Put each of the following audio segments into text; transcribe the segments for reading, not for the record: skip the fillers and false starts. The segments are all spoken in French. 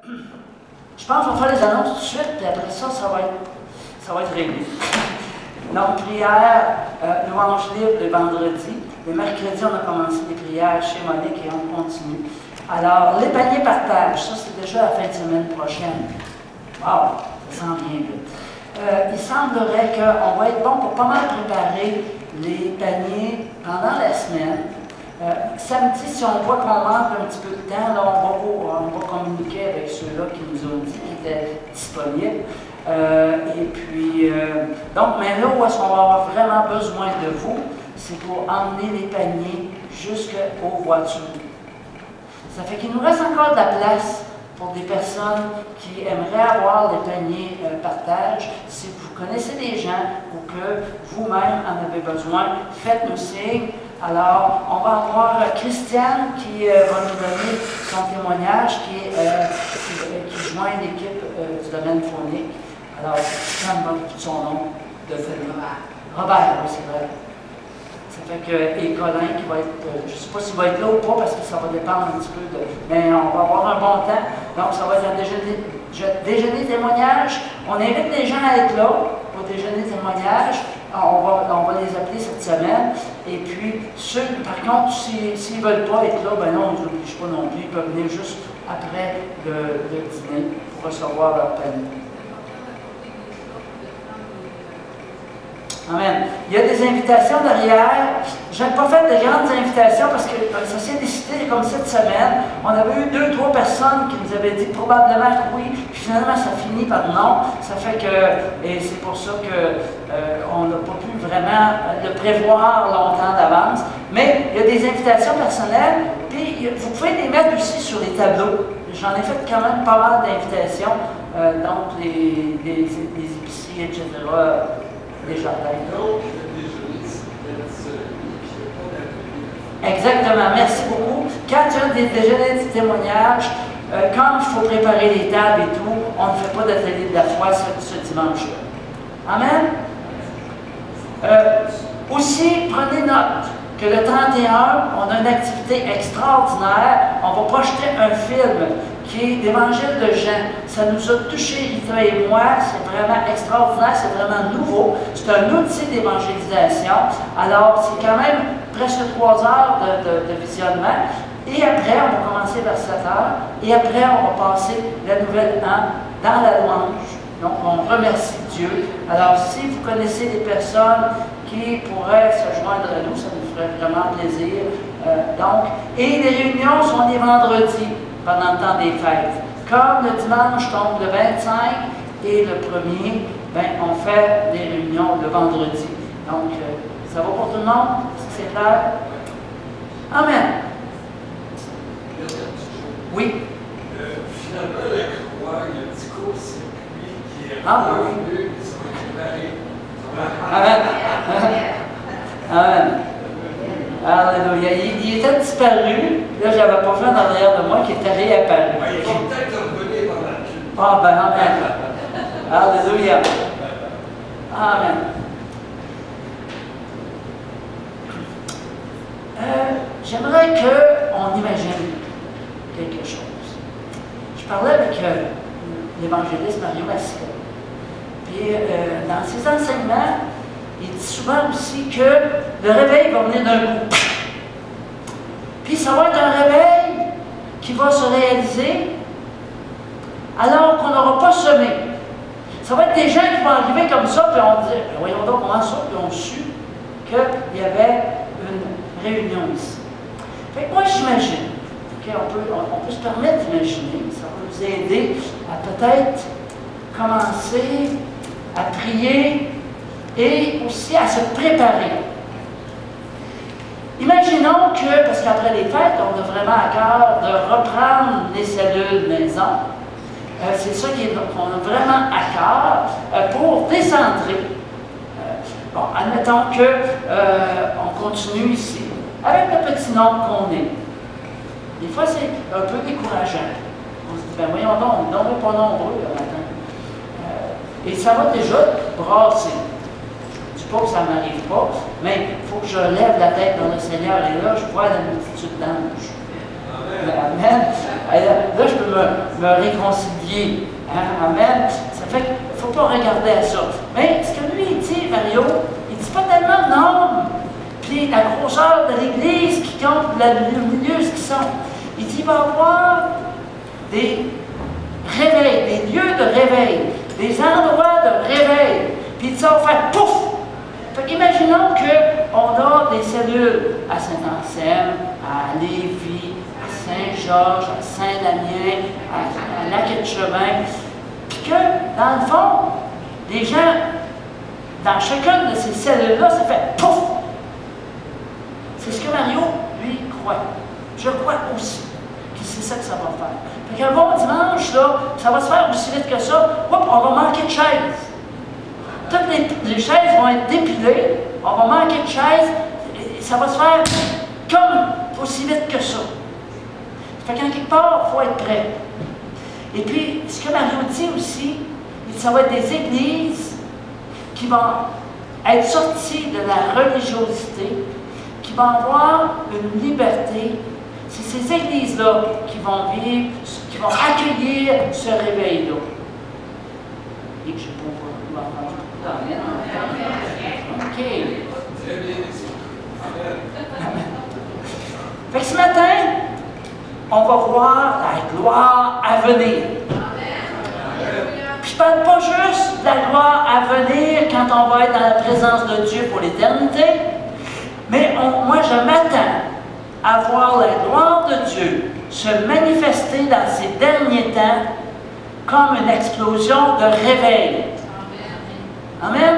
je pense qu'on va faire les annonces tout de suite, puis après ça, ça va être réglé. Donc, prière, louange libre le vendredi. Le mercredi, on a commencé les prières chez Monique et on continue. Alors, les paniers partage, ça c'est déjà la fin de semaine prochaine. Wow, ça sent bien vite. Il semblerait qu'on va être bon pour pas mal préparer les paniers pendant la semaine. Samedi, si on voit qu'on manque un petit peu de temps, là, on va communiquer avec ceux-là qui nous ont dit qu'ils étaient disponibles. Et puis, donc, mais là où est-ce qu'on va avoir vraiment besoin de vous, c'est pour emmener les paniers jusqu'aux voitures. Ça fait qu'il nous reste encore de la place pour des personnes qui aimeraient avoir les paniers partage. Si vous connaissez des gens ou que vous-même en avez besoin, faites-nous signe. Alors, on va avoir Christiane qui va nous donner son témoignage, qui joint l'équipe du domaine phonique. Alors, Christiane va tout son nom de famille. Robert, oui, c'est vrai. Ça fait que, et Colin qui va être, je ne sais pas s'il va être là ou pas parce que ça va dépendre un petit peu de. Mais on va avoir un bon temps. Donc, ça va être un déjeuner témoignage. On invite les gens à être là pour déjeuner témoignage. On va les appeler cette semaine. Et puis, ceux, par contre, s'ils ne veulent pas être là, ben non, on ne les oblige pas non plus. Ils peuvent venir juste après le dîner pour recevoir leur panier. Amen. Il y a des invitations derrière. Je n'ai pas fait de grandes invitations parce que ça s'est décidé comme cette semaine. On avait eu 2 ou 3 personnes qui nous avaient dit probablement que oui, puis finalement ça finit par non. Ça fait que, et c'est pour ça qu'on n'a pas pu vraiment le prévoir longtemps d'avance. Mais il y a des invitations personnelles, puis vous pouvez les mettre aussi sur les tableaux. J'en ai fait quand même pas mal d'invitations, donc les épiceries, etc. Des jardins. Exactement, merci beaucoup. Quand il y a des déjeuners de témoignages, quand il faut préparer les tables et tout, on ne fait pas d'atelier de la foi ce dimanche-là. Amen? Aussi, prenez note que le 31, on a une activité extraordinaire. On va projeter un film qui est l'Évangile de Jean. Ça nous a touchés, Rita et moi. C'est vraiment extraordinaire, c'est vraiment nouveau. C'est un outil d'évangélisation. Alors, c'est quand même presque 3 heures de visionnement. Et après, on va commencer vers 7 heures. Et après, on va passer la nouvelle an dans la louange. Donc, on remercie Dieu. Alors, si vous connaissez des personnes qui pourraient se joindre à nous, ça nous ferait vraiment plaisir. Et les réunions sont les vendredis pendant le temps des fêtes. Comme le dimanche tombe le 25 et le 1er, ben, on fait des réunions le vendredi. Donc, ça va pour tout le monde? C'est clair? Amen. Oui. Finalement, la croix, il y a un petit court-circuit qui est revenu, qui sont récupérés. Amen. Amen. Alléluia. Il était disparu. Là, j'avais pas fait en arrière de moi qui était réapparu. Il faut peut-être revenir dans la cuve. Ah, ben, amen. Alléluia. Amen. J'aimerais qu'on imagine quelque chose. Je parlais avec l'évangéliste Mario Massica. Puis, dans ses enseignements, il dit souvent aussi que le réveil va venir d'un coup. Puis ça va être un réveil qui va se réaliser alors qu'on n'aura pas semé. Ça va être des gens qui vont arriver comme ça, puis on dit, voyons donc comment ça, puis on su qu'il y avait une réunion ici. Fait que moi j'imagine, on peut se permettre d'imaginer, ça va nous aider à peut-être commencer à prier et aussi à se préparer. Imaginons que, parce qu'après les fêtes, on a vraiment à cœur de reprendre les cellules maison. C'est ça qu'on a vraiment à cœur pour décentrer. Bon, admettons qu'on continue ici, avec le petit nombre qu'on est. Des fois, c'est un peu décourageant. On se dit, ben voyons donc, on n'est pas nombreux le matin. Et ça va déjà brasser. Je ne dis pas que ça ne m'arrive pas, mais il faut que je lève la tête dans le Seigneur. Et là, je vois la multitude d'anges. Amen. Là, je peux me réconcilier. Hein? Amen. Ça fait qu'il ne faut pas regarder à ça. Mais ce que lui, il dit, Mario, il ne dit pas tellement de nombre. Puis la grosseur de l'Église qui compte, le milieu, ce qu'ils sont. Il dit qu'il va y avoir des réveils, des lieux de réveil, des endroits de réveil. Puis il dit ça va faire pouf! Fait qu'imaginons qu'on a des cellules à Saint-Anselme, à Lévis, à Saint-Georges, à Saint-Damien, à Lac-Etchemin, puis que, dans le fond, les gens, dans chacune de ces cellules-là, ça fait pouf! C'est ce que Mario, lui, croit. Je crois aussi que c'est ça que ça va faire. Fait qu'un bon dimanche, là, ça va se faire aussi vite que ça. Hop, on va manquer de chaises. Toutes les chaises vont être dépilées, on va manquer de chaises, et ça va se faire comme aussi vite que ça. Fait qu'en quelque part, il faut être prêt. Et puis, ce que Mario dit aussi, ça va être des églises qui vont être sorties de la religiosité, qui vont avoir une liberté. C'est ces églises-là qui vont vivre, qui vont accueillir ce réveil-là. Et que je peux pas voir. OK. Fait que ce matin, on va voir la gloire à venir. Puis je ne parle pas juste de la gloire à venir quand on va être dans la présence de Dieu pour l'éternité, mais moi je m'attends à voir la gloire de Dieu se manifester dans ces derniers temps comme une explosion de réveil. Amen.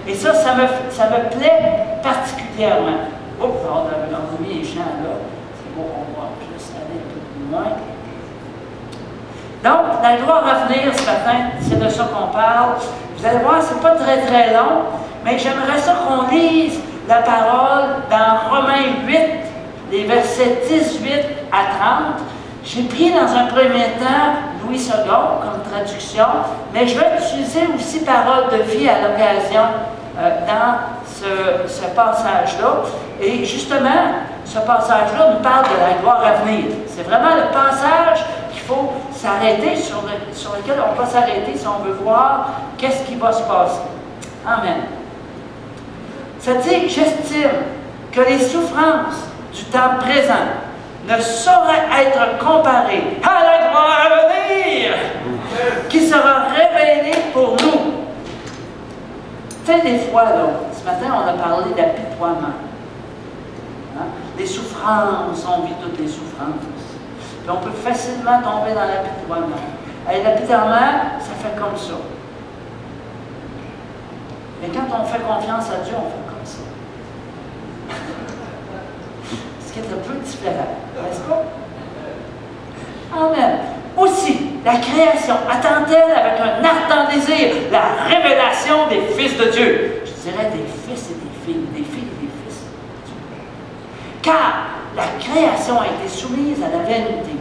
Et ça me plaît particulièrement. Oups, on a mis les champs là. C'est bon, on va juste aller un peu plus loin. Donc, la gloire à venir ce matin, c'est de ça qu'on parle. Vous allez voir, c'est pas très très long, mais j'aimerais ça qu'on lise la parole dans Romains 8, les versets 18 à 30. J'ai pris dans un premier temps Louis II comme traduction, mais je vais utiliser aussi Parole de vie à l'occasion dans ce passage-là. Et justement, ce passage-là nous parle de la gloire à venir. C'est vraiment le passage qu'il faut s'arrêter, sur lequel on va s'arrêter si on veut voir qu'est-ce qui va se passer. Amen. Ça dit, j'estime que les souffrances du temps présent ne saurait être comparé à la gloire à venir qui sera révélée pour nous. Tu sais, des fois, là, ce matin, on a parlé d'apitoiement. Hein? Les souffrances, on vit toutes les souffrances. Puis on peut facilement tomber dans l'apitoiement. Et l'apitoiement, ça fait comme ça. Mais quand on fait confiance à Dieu, on fait comme ça. Ce qui est un peu différent, n'est-ce pas? Amen. Aussi, la création attend-elle avec un ardent désir la révélation des fils de Dieu? Je dirais des fils et des filles et des fils. Car la création a été soumise à la vanité,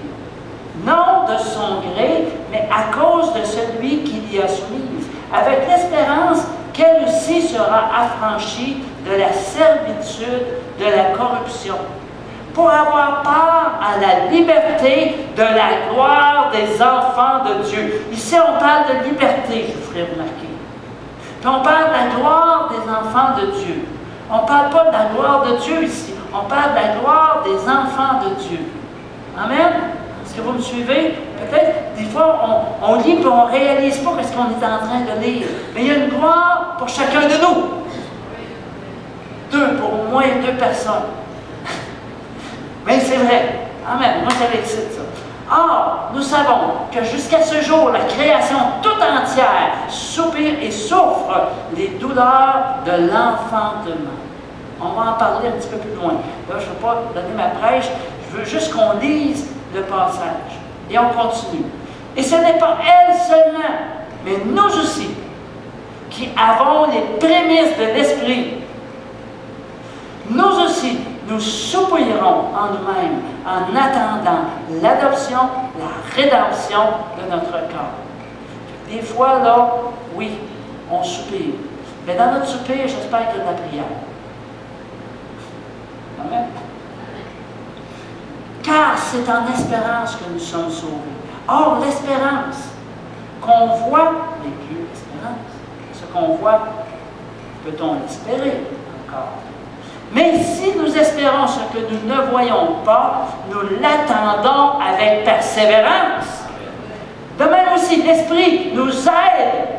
non de son gré, mais à cause de celui qui l'y a soumise, avec l'espérance qu'elle aussi sera affranchie de la servitude de la corruption, pour avoir part à la liberté de la gloire des enfants de Dieu. Ici, on parle de liberté, je vous ferai remarquer. Puis on parle de la gloire des enfants de Dieu. On ne parle pas de la gloire de Dieu ici, on parle de la gloire des enfants de Dieu. Amen? Est-ce que vous me suivez? Peut-être, des fois, on lit et on ne réalise pas ce qu'on est en train de lire. Mais il y a une gloire pour chacun de nous. Pour au moins deux personnes. Mais c'est vrai. Amen. Moi, ça m'excite, ça. Or, nous savons que jusqu'à ce jour, la création toute entière soupire et souffre les douleurs de l'enfantement. On va en parler un petit peu plus loin. Là, je ne vais pas donner ma prêche. Je veux juste qu'on lise le passage. Et on continue. Et ce n'est pas elle seulement, mais nous aussi, qui avons les prémices de l'Esprit. Nous aussi, nous soupirons en nous-mêmes en attendant l'adoption, la rédemption de notre corps. Des fois, là, oui, on soupire. Mais dans notre soupir, j'espère qu'il y a de la prière. Amen. Car car c'est en espérance que nous sommes sauvés. Or, l'espérance qu'on voit n'est plus l'espérance. Ce qu'on voit, peut-on l'espérer encore? Mais si nous espérons ce que nous ne voyons pas, nous l'attendons avec persévérance. De même aussi, l'Esprit nous aide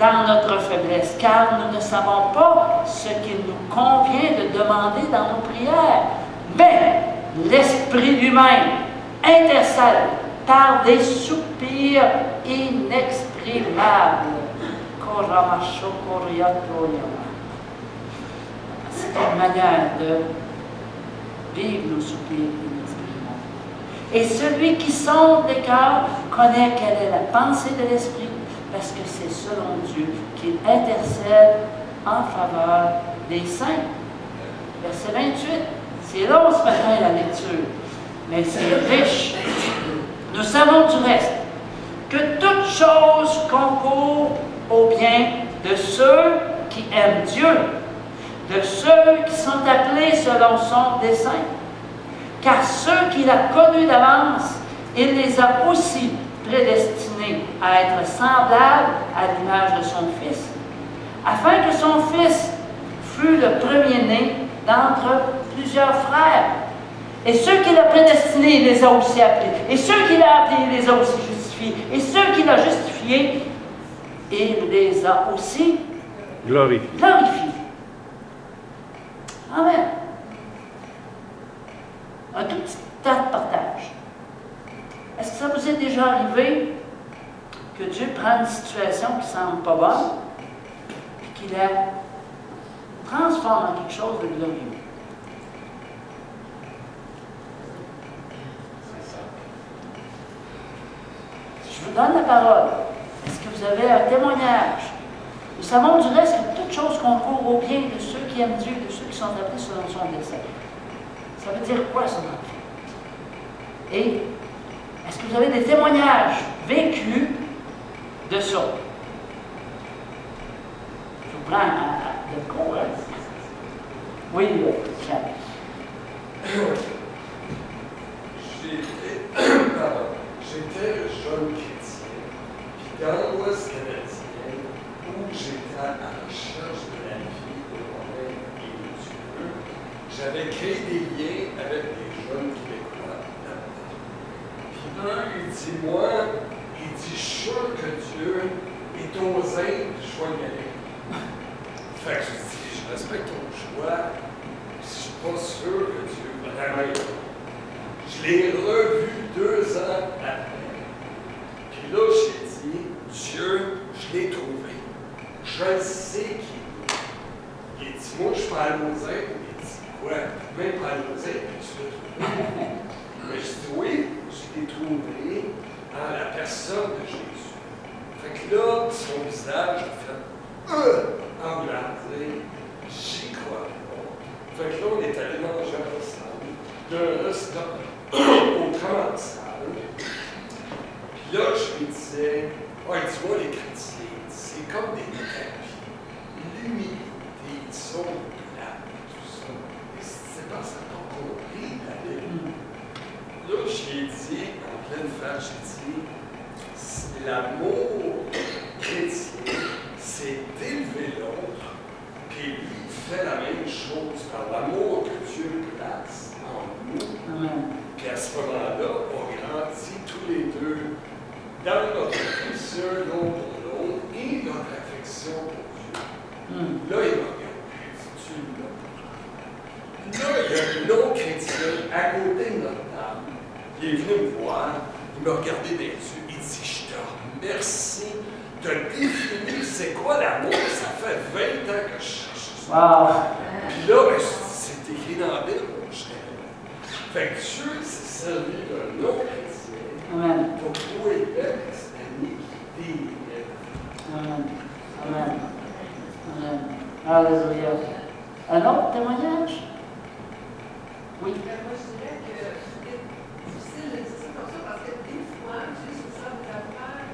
dans notre faiblesse, car nous ne savons pas ce qu'il nous convient de demander dans nos prières. Mais l'Esprit lui-même intercède par des soupirs inexprimables. C'est une manière de vivre nos soupirs inexprimables. Et celui qui sonde les cœurs connaît quelle est la pensée de l'Esprit, parce que c'est selon Dieu qu'il intercède en faveur des saints. Verset 28. C'est long ce matin la lecture, mais c'est riche. Nous savons du reste que toute chose concourt au bien de ceux qui aiment Dieu, de ceux qui sont appelés selon son dessein. Car ceux qu'il a connus d'avance, il les a aussi prédestinés à être semblables à l'image de son Fils, afin que son Fils fût le premier-né d'entre plusieurs frères. Et ceux qu'il a prédestinés, il les a aussi appelés. Et ceux qu'il a appelés, il les a aussi justifiés. Et ceux qu'il a justifiés, il les a aussi glorifiés. Amen. Un tout petit tas de partage. Est-ce que ça vous est déjà arrivé que Dieu prend une situation qui ne semble pas bonne et qu'il la transforme en quelque chose de glorieux? Je vous donne la parole. Est-ce que vous avez un témoignage? Nous savons du reste que toute chose concourt au bien de ceux qui aiment Dieu, de ceux qui sont appelés selon son dessein. Ça veut dire quoi, ça, dans le fond? Et est-ce que vous avez des témoignages vécus de ça? Je vous prends le cours, hein? Oui, Jacques. J'étais jeune chrétien, puis dans l'Ouest canadien, où j'étais à la recherche de la vie, de moi-même et de Dieu, j'avais créé des liens avec des jeunes Québécois là-bas. Puis un, il dit, moi, il dit, je suis sûr que Dieu est aux Indes, je vais y aller. Fait que je dis, je respecte ton choix, je ne suis pas sûr que Dieu vraiment est là. Je l'ai revu 2 ans après. Puis là, j'ai dit, Dieu, je l'ai trouvé. Je sais qui il est. Il dit, moi, je suis pas allé aux Indes. Il dit, quoi? Même pas allé aux Indes, puis tu l'as trouvé. Mais je dis, oui, je l'ai trouvé en la personne de Jésus. Fait que là, son visage a fait, embrasé. J'y crois pas. Fait que là, on est allé manger ensemble d'un restaurant au commensal. Puis là, je lui disais, ouais, dis-moi, les chrétiens, c'est comme des tapis. L'humilité, ils sont plats, tout ça. Et c'est parce que t'as compris la Bible. Là, je lui ai dit, en pleine face, j'ai dit, l'amour chrétien, c'est d'élever l'autre, puis lui, il fait la même chose par l'amour que Dieu place en nous. Amen. Puis à ce moment-là, on grandit tous les deux dans notre affection l'un pour l'autre et notre affection pour Dieu. Là, il m'a regardé, tu l'as. Là, il y a un non-chrétien à côté de notre table. Il est venu me voir, il m'a regardé dans les yeux, il dit, je te remercie de définir c'est quoi l'amour. Ça fait 20 ans que je cherche ça. Wow. Puis là, ben, c'est écrit dans la Bible, mon cher. Fait que Dieu s'est servi d'un non-chrétien pour trouver cette iniquité. Amen. Amen. Amen. Alléluia. Un autre témoignage? Oui. Moi, je dirais que c'est difficile de dire ça comme ça parce que des fois, Dieu se sert de la frère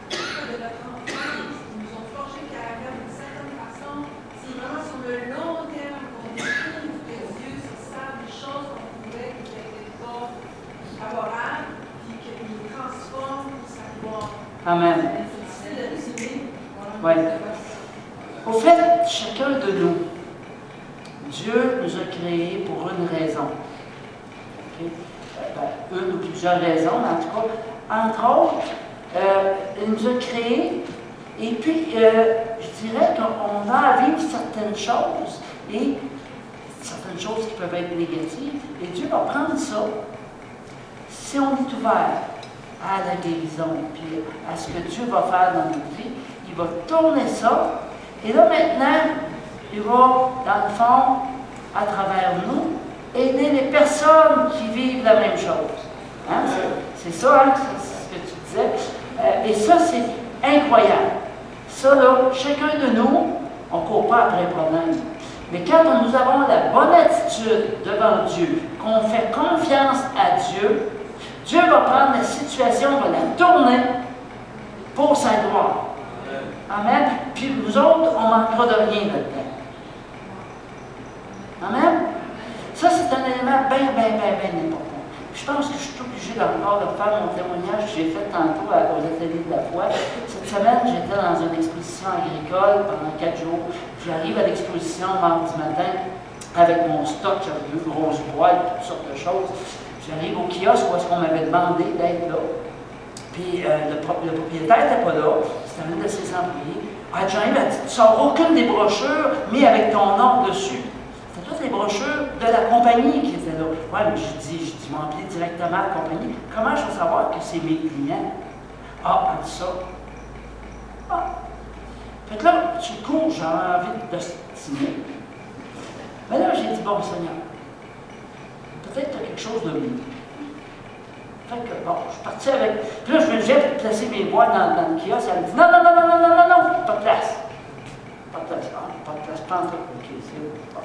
de notre enfance, qui nous ont forgé le caractère d'une certaine façon. C'est vraiment sur le long terme qu'on découvre que Dieu se sert des choses qu'on pouvait qui n'étaient pas Amen. C'est difficile de résumer. Oui. Au fait, chacun de nous, Dieu nous a créés pour une raison. Okay? Une ou plusieurs raisons, en tout cas. Entre autres, il nous a créés, et puis je dirais qu'on a à vivre certaines choses, et certaines choses qui peuvent être négatives, et Dieu va prendre ça, si on est ouvert à la guérison, puis à ce que Dieu va faire dans notre vie, il va tourner ça, et là maintenant, il va, dans le fond, à travers nous, aider les personnes qui vivent la même chose. Hein? C'est ça, hein? C'est ce que tu disais. Et ça, c'est incroyable. Ça, là, chacun de nous, on ne court pas après le problème. Mais quand nous avons la bonne attitude devant Dieu, qu'on fait confiance à Dieu, Dieu va prendre la situation, va la tourner pour sa gloire. Amen. Puis nous autres, on ne manquera de rien là-dedans. Amen. Ça, c'est un élément bien important. Je pense que je suis obligé encore de faire mon témoignage que j'ai fait tantôt aux ateliers de la foi. Cette semaine, j'étais dans une exposition agricole pendant 4 jours. J'arrive à l'exposition mardi matin avec mon stock, j'avais une grosse boîte, toutes sortes de choses. J'arrive au kiosque où est-ce qu'on m'avait demandé d'être là. Puis le propriétaire n'était pas là, c'était un de ses employés. Ah, j'arrive à dire, tu ne sors aucune des brochures, mais avec ton nom dessus. C'était toutes les brochures de la compagnie qui étaient là. Oui, mais je dis, m'emplis directement à la compagnie. Comment je vais savoir que c'est mes clients? Ah, elle dit ça. Ah. Fait que là, tu cours, j'ai envie de t'ostiner. Mais là, j'ai dit, bon, Seigneur, peut-être que tu as quelque chose de mieux. Fait que, bon, je suis parti avec. Puis là, je venais de placer mes boîtes dans le kiosque. Elle me dit, non, pas de place. Pas de place, pas de place, pas en tout. OK, c'est bon.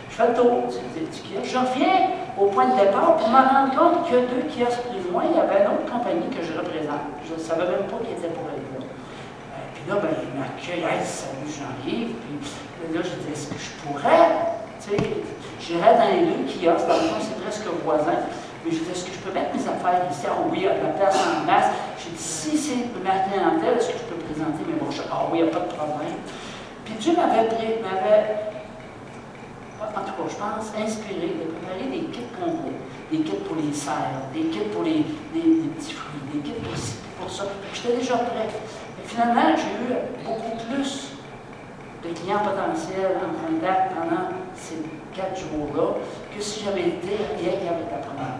Je fais le tour du kiosque. Je reviens au point de départ pour me rendre compte que 2 kiosques plus loin, il y avait une autre compagnie que je représente. Je ne savais même pas qui était pour être là. Puis là, ben, il m'accueille, hey, salut Jean-Yves. Puis là, je dis, est-ce que je pourrais, tu sais, j'irais dans les 2 kiosques, dans le fond, c'est presque voisin. Mais je dis, est-ce que je peux mettre mes affaires ici? Ah oui, il y a de la place en masse. J'ai dit, si c'est ma clientèle, est-ce que je peux présenter mes brochures? Ah oui, il n'y a pas de problème. Puis Dieu m'avait, en tout cas, je pense, inspiré de préparer des kits complets. Des kits pour les serres, des kits pour les petits fruits, des kits pour ci, pour ça. J'étais déjà prêt. Mais finalement, j'ai eu beaucoup plus de clients potentiels en contact pendant ces 4 jours-là que si j'avais été rien qu'avec la première.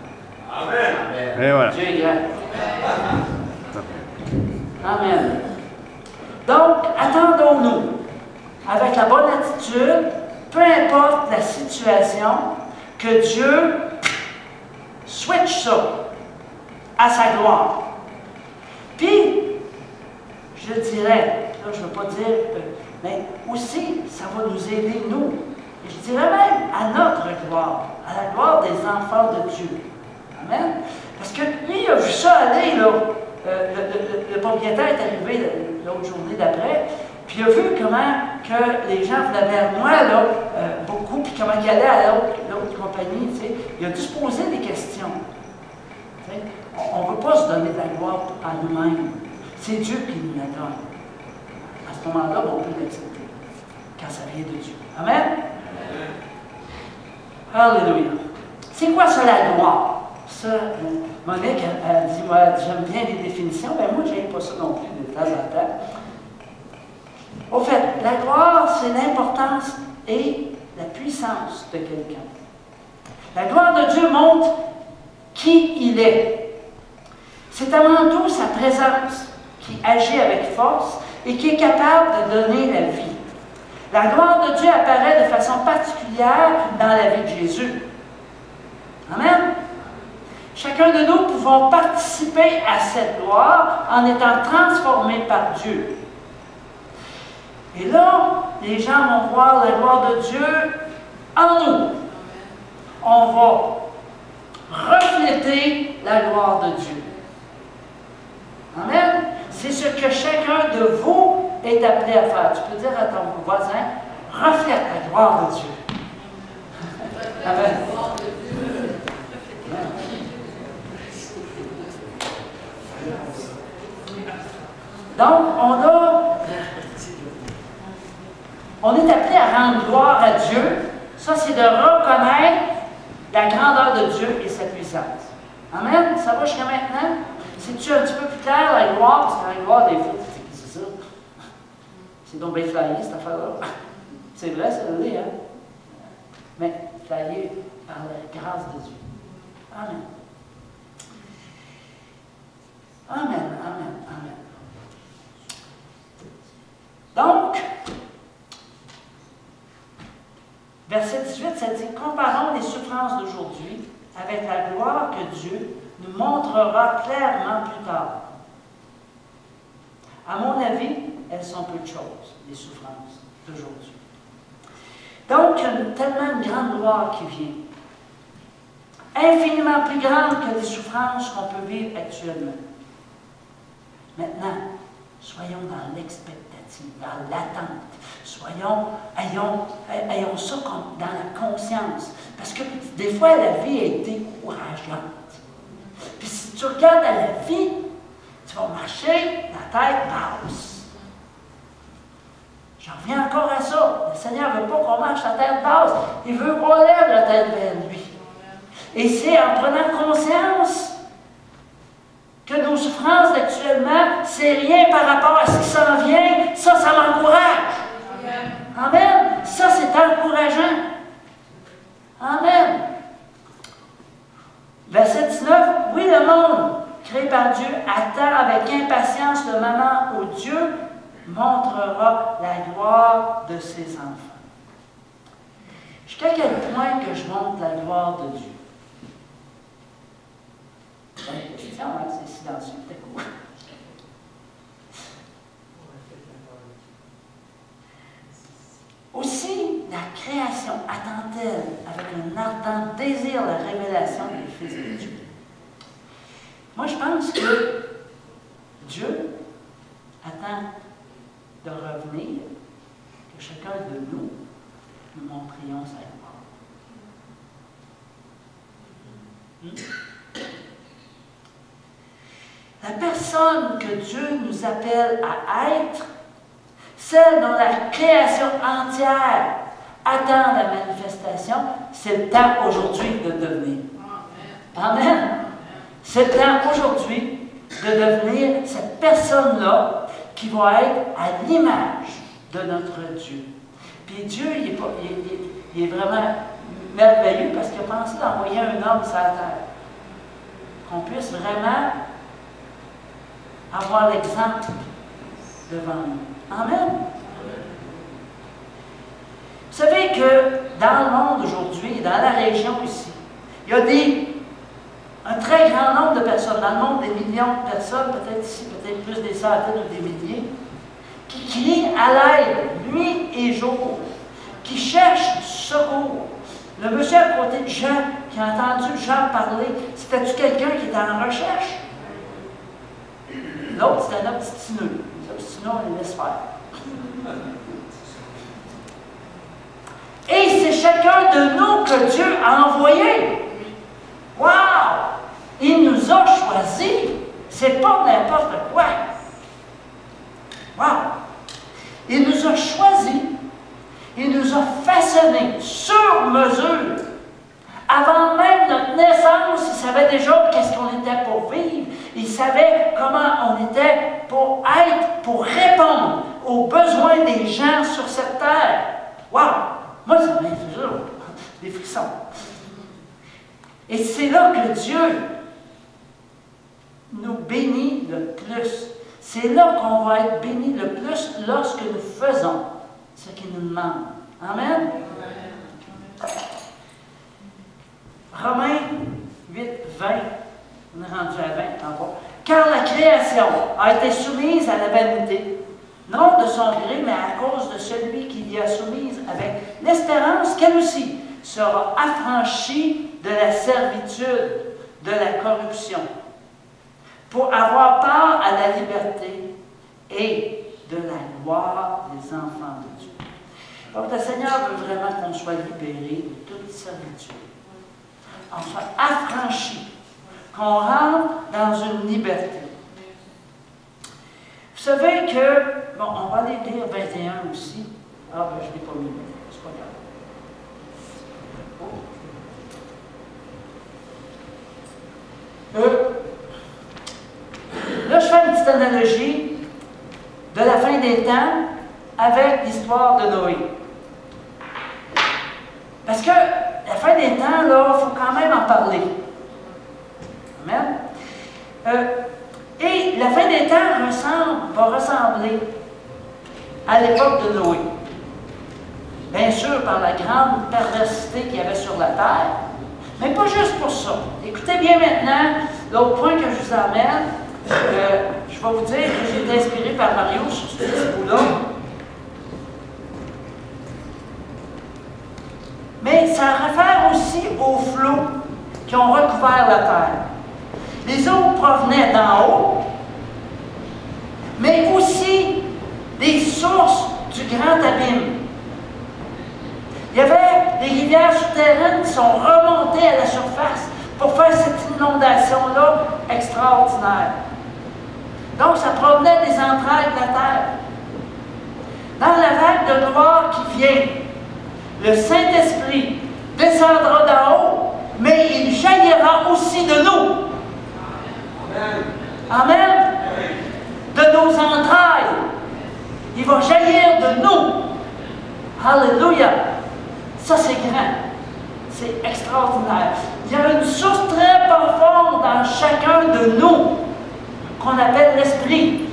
Amen. Et voilà. Dieu est grand. Amen. Donc, attendons-nous avec la bonne attitude, peu importe la situation, que Dieu switch ça à sa gloire. Puis, je dirais, là, je ne veux pas dire, mais aussi, ça va nous aider, nous. Et je dirais même à notre gloire, à la gloire des enfants de Dieu. Amen. Parce que lui, il a vu ça aller, là. Le propriétaire est arrivé l'autre journée d'après, puis il a vu comment que les gens venaient vers moi, là, beaucoup, puis comment il allait à l'autre compagnie, tu sais. Il a dû se poser des questions. Tu sais. On ne veut pas se donner de la gloire à nous-mêmes. C'est Dieu qui nous la donne. À ce moment-là, on peut l'accepter, quand ça vient de Dieu. Amen? Alléluia. C'est quoi ça, la gloire? Ça, Monique, elle dit, moi, j'aime bien les définitions, mais moi, je n'aime pas ça non plus de temps en temps. Au fait, la gloire, c'est l'importance et la puissance de quelqu'un. La gloire de Dieu montre qui il est. C'est avant tout sa présence qui agit avec force et qui est capable de donner la vie. La gloire de Dieu apparaît de façon particulière dans la vie de Jésus. Amen. Chacun de nous pouvons participer à cette gloire en étant transformés par Dieu. Et là, les gens vont voir la gloire de Dieu en nous. On va refléter la gloire de Dieu. Amen. C'est ce que chacun de vous est appelé à faire. Tu peux dire à ton voisin, reflète la gloire de Dieu. Amen. Donc, on est appelé à rendre gloire à Dieu. Ça, c'est de reconnaître la grandeur de Dieu et sa puissance. Amen? Ça va jusqu'à maintenant? C'est-tu un petit peu plus clair, la gloire? Parce que la gloire, des fois, c'est ça. C'est donc bien flyé, cette affaire-là. C'est vrai, ça l'est, hein? Mais flyé par la grâce de Dieu. Amen. Amen, amen, amen. Donc, verset 18, ça dit, comparons les souffrances d'aujourd'hui avec la gloire que Dieu nous montrera clairement plus tard. À mon avis, elles sont peu de choses, les souffrances d'aujourd'hui. Donc, il y a tellement une grande gloire qui vient. Infiniment plus grande que les souffrances qu'on peut vivre actuellement. Maintenant, soyons dans l'expectative, dans l'attente. Ayons ça comme dans la conscience. Parce que des fois, la vie est décourageante. Puis si tu regardes à la vie, tu vas marcher la tête basse. J'en reviens encore à ça. Le Seigneur ne veut pas qu'on marche la tête basse. Il veut qu'on lève la tête vers lui. Et c'est en prenant conscience que nos souffrances actuellement, c'est rien par rapport à ce qui s'en vient. Ça m'encourage. Amen. Ça, c'est encourageant. Amen. Verset 19. Oui, le monde, créé par Dieu, attend avec impatience le moment où Dieu montrera la gloire de ses enfants. Jusqu'à quel point que je montre la gloire de Dieu? C'est une question, hein? C'est silencieux, c'était cool. Aussi, la création attend-elle avec un ardent désir la révélation des fils de Dieu. Moi, je pense que Dieu attend de revenir, que chacun de nous montrions sa gloire. La personne que Dieu nous appelle à être, celle dont la création entière attend la manifestation, c'est le temps aujourd'hui de devenir. Amen. C'est le temps aujourd'hui de devenir cette personne-là qui va être à l'image de notre Dieu. Puis Dieu, il est vraiment merveilleux parce qu'il a pensé d'envoyer un homme sur la terre. Qu'on puisse vraiment avoir l'exemple devant nous. Amen. Vous savez que dans le monde aujourd'hui, dans la région ici, il y a un très grand nombre de personnes, dans le monde des millions de personnes, peut-être ici, peut-être plus des centaines ou des milliers, qui crient à l'aide, nuit et jour, qui cherchent du secours. Le monsieur à côté de Jean, qui a entendu Jean parler, c'était-tu quelqu'un qui était en recherche? L'autre, c'était un obstineux. Les obstineux, on les laisse faire. Et c'est chacun de nous que Dieu a envoyé. Wow! Il nous a choisis. C'est pas n'importe quoi. Wow! Il nous a choisis. Il nous a façonnés sur mesure. Avant même notre naissance, il savait déjà qu'est-ce qu'on était pour vivre. Il savait comment on était pour être, pour répondre aux besoins des gens sur cette terre. Wow! Moi, ça m'a fait toujours des frissons. Et c'est là que Dieu nous bénit le plus. C'est là qu'on va être béni le plus lorsque nous faisons ce qu'il nous demande. Amen? Romains 8, 20, on est rendu à 20 en bas. Car la création a été soumise à la vanité, non de son gré, mais à cause de celui qui l'y a soumise, avec l'espérance qu'elle aussi sera affranchie de la servitude, de la corruption, pour avoir part à la liberté et de la gloire des enfants de Dieu. Donc le Seigneur veut vraiment qu'on soit libérés de toute servitude. On soit affranchis, qu'on rentre dans une liberté. Vous savez que, bon, on va aller lire 21 aussi. Ah, ben, je ne l'ai pas mis, c'est pas grave. Là, je fais une petite analogie de la fin des temps avec l'histoire de Noé. Parce que la fin des temps, là, il faut quand même en parler. Amen. Et la fin des temps va ressembler à l'époque de Noé. Bien sûr, par la grande perversité qu'il y avait sur la terre, mais pas juste pour ça. Écoutez bien maintenant l'autre point que je vous amène. Je vais vous dire que j'ai été inspiré par Mario sur ce petit bout-là. Mais ça réfère aussi aux flots qui ont recouvert la terre. Les eaux provenaient d'en haut, mais aussi des sources du grand abîme. Il y avait des rivières souterraines qui sont remontées à la surface pour faire cette inondation-là extraordinaire. Donc, ça provenait des entrailles de la terre. Dans la vague de gloire qui vient, le Saint-Esprit descendra d'en haut, mais il jaillira aussi de nous. Amen. Amen. De nos entrailles. Il va jaillir de nous. Alléluia. Ça, c'est grand. C'est extraordinaire. Il y a une source très profonde dans chacun de nous qu'on appelle l'Esprit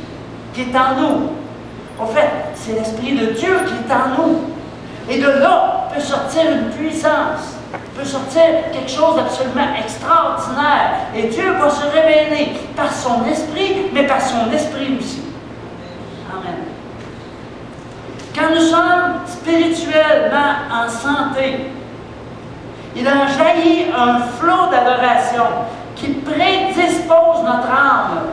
qui est en nous. En fait, c'est l'Esprit de Dieu qui est en nous. Et de là peut sortir une puissance, peut sortir quelque chose d'absolument extraordinaire. Et Dieu va se révéler par son Esprit, mais par son Esprit aussi. Amen. Quand nous sommes spirituellement en santé, il en jaillit un flot d'adoration qui prédispose notre âme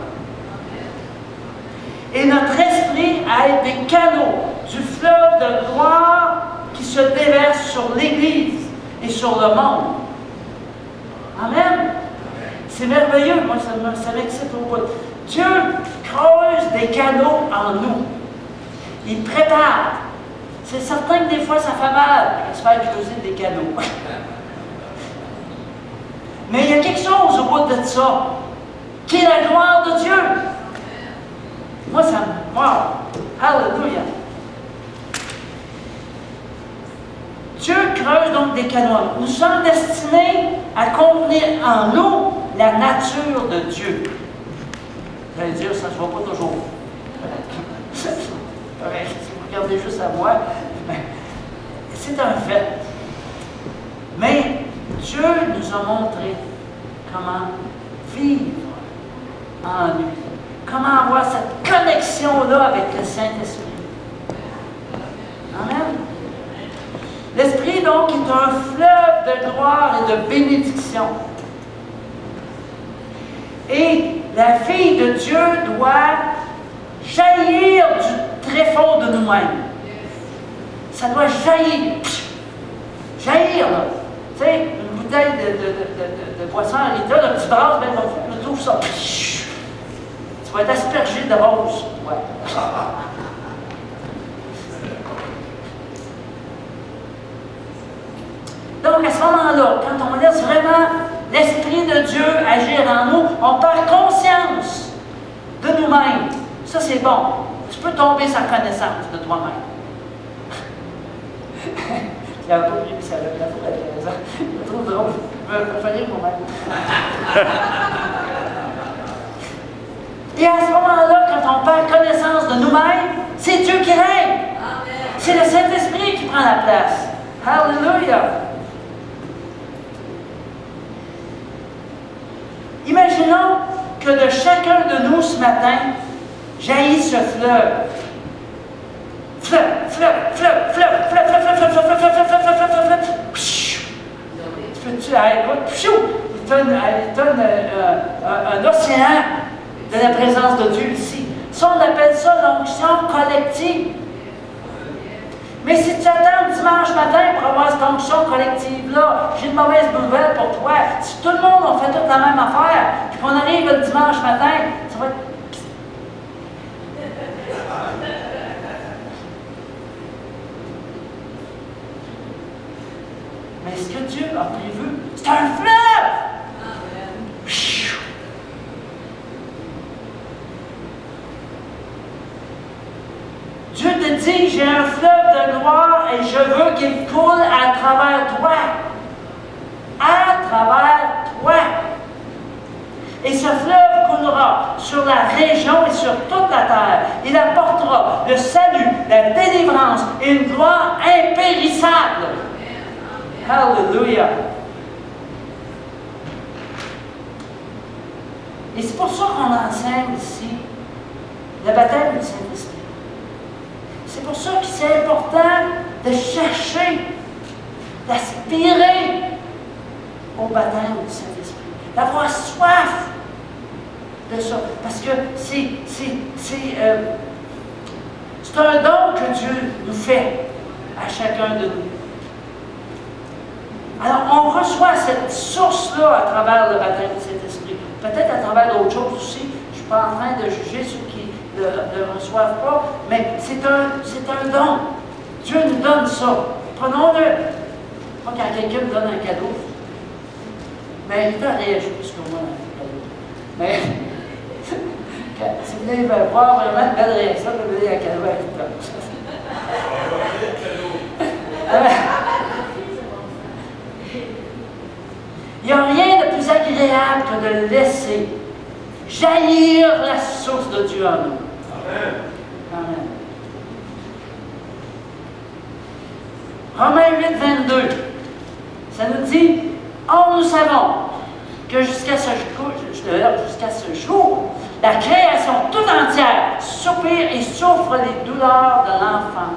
et notre esprit à être des canaux du fleuve de gloire qui se déverse sur l'Église et sur le monde. Amen. C'est merveilleux, moi ça m'excite au bout. Dieu creuse des canaux en nous. Il prépare. C'est certain que des fois ça fait mal de se faire creuser des canaux. Mais il y a quelque chose au bout de ça, qui est la gloire de Dieu. Moi, ça me... Wow! Alléluia! Dieu creuse donc des canaux. Nous sommes destinés à contenir en nous la nature de Dieu. Vous allez dire, ça ne se voit pas toujours. Si vous regardez juste à moi, c'est un fait. Mais Dieu nous a montré comment vivre en lui. Comment avoir cette connexion-là avec le Saint-Esprit. Amen. L'Esprit, donc, est un fleuve de gloire et de bénédiction. Et la fille de Dieu doit jaillir du tréfonds de nous-mêmes. Ça doit jaillir. Jaillir, là. Tu sais, une bouteille de boisson à litre, là, tu brasses, ben, on trouve ça. Tu vas être aspergé de rose. Ouais. Donc, à ce moment-là, quand on laisse vraiment l'Esprit de Dieu agir en nous, on perd conscience de nous-mêmes. Ça, c'est bon. Tu peux tomber sans connaissance de toi-même. Je n'avais pas oublié ça, la fois à 15 ans. C'est trop drôle. Je me fais rire moi-même. Et à ce moment-là, quand on perd connaissance de nous-mêmes, c'est Dieu qui règne. C'est le Saint-Esprit qui prend la place. Alléluia. Imaginons que de chacun de nous ce matin, jaillit ce fleuve. Fleuve, fleuve, fleuve, fleuve, fleuve, fleuve, fleuve, fleuve, fleuve, fleuve, fleuve, fleuve, fleuve, fleuve, fleuve. Tu peux-tu, écoute, il donne un océan de la présence de Dieu ici. Ça, on appelle ça l'onction collective. Mais si tu attends dimanche matin pour avoir cette onction collective-là, j'ai une mauvaise nouvelle pour toi. Si tout le monde a fait toute la même affaire, puis qu'on arrive le dimanche matin, ça va être... Mais ce que Dieu a prévu, c'est un fleuve! Dieu te dit, j'ai un fleuve de gloire et je veux qu'il coule à travers toi. À travers toi. Et ce fleuve coulera sur la région et sur toute la terre. Il apportera le salut, la délivrance et une gloire impérissable. Alléluia. Et c'est pour ça qu'on enseigne ici le baptême du Saint-Esprit. C'est pour ça que c'est important de chercher, d'aspirer au baptême du Saint-Esprit, d'avoir soif de ça. Parce que c'est un don que Dieu nous fait à chacun de nous. Alors, on reçoit cette source-là à travers le baptême du Saint-Esprit. Peut-être à travers d'autres choses aussi. Je ne suis pas en train de juger ceux qui ne le reçoivent pas, mais c'est un don. Dieu nous donne ça. Prenons-le. Pas quand quelqu'un me donne un cadeau. Mais il doit réagir plus que moi dans un cadeau. Mais si vous voulez voir vraiment une belle réaction, vous me donner un cadeau à Victor. Il n'y a rien de plus agréable que de laisser jaillir la source de Dieu en nous. Amen. Amen. Romains 8, 22, ça nous dit, « Or nous savons que jusqu'à ce jour, la création tout entière soupire et souffre les douleurs de l'enfant,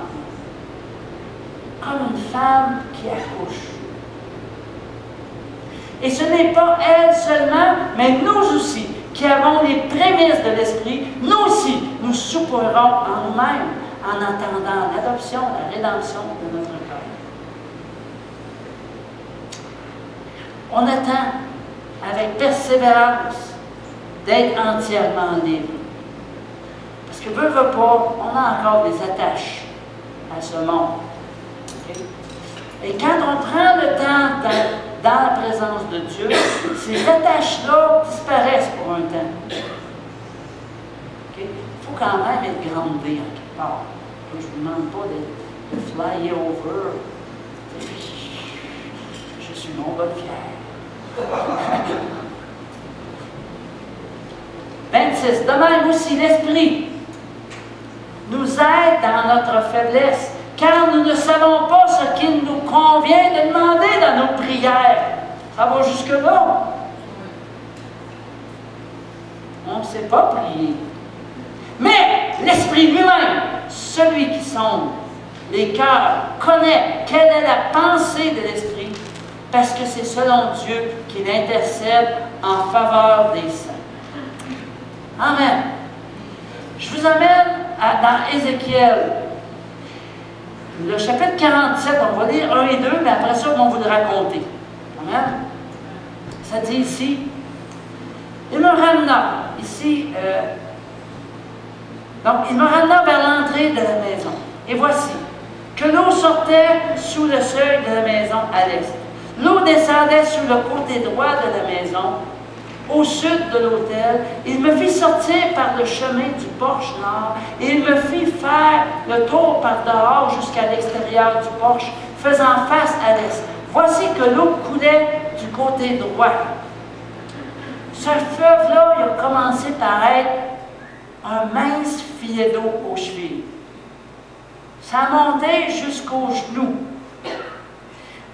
comme une femme qui accouche. Et ce n'est pas elle seulement, mais nous aussi, qui avons les prémices de l'Esprit, nous aussi, nous soupirons en nous-mêmes en attendant l'adoption, la rédemption de notre cœur. » On attend avec persévérance d'être entièrement libre. Parce que veut pas, on a encore des attaches à ce monde. Okay? Et quand on prend le temps dans la présence de Dieu, ces attaches-là disparaissent pour un temps. Okay? Il faut quand même être groundé en quelque part. Je ne vous demande pas de flyer over. Je suis montgolfière. 26. De même aussi, l'Esprit nous aide dans notre faiblesse, car nous ne savons pas ce qu'il nous convient de demander dans nos prières. Ça va jusque-là. On ne sait pas prier. Mais l'Esprit lui-même, celui qui sonde les cœurs, connaît quelle est la pensée de l'Esprit, parce que c'est selon Dieu qu'il intercède en faveur des saints. Amen. Je vous amène dans Ézéchiel. Le chapitre 47, on va lire 1 et 2, mais après ça, on va vous le raconter. Amen. Ça dit ici, il me ramena, ici, donc il me ramena vers l'entrée de la maison. Et voici, que l'eau sortait sous le seuil de la maison à l'est. L'eau descendait sur le côté droit de la maison, au sud de l'autel. Il me fit sortir par le chemin du porche nord, et il me fit faire le tour par dehors jusqu'à l'extérieur du porche, faisant face à l'est. Voici que l'eau coulait du côté droit. Ce fleuve-là, il a commencé par être un mince filet d'eau aux chevilles. Ça montait jusqu'aux genoux,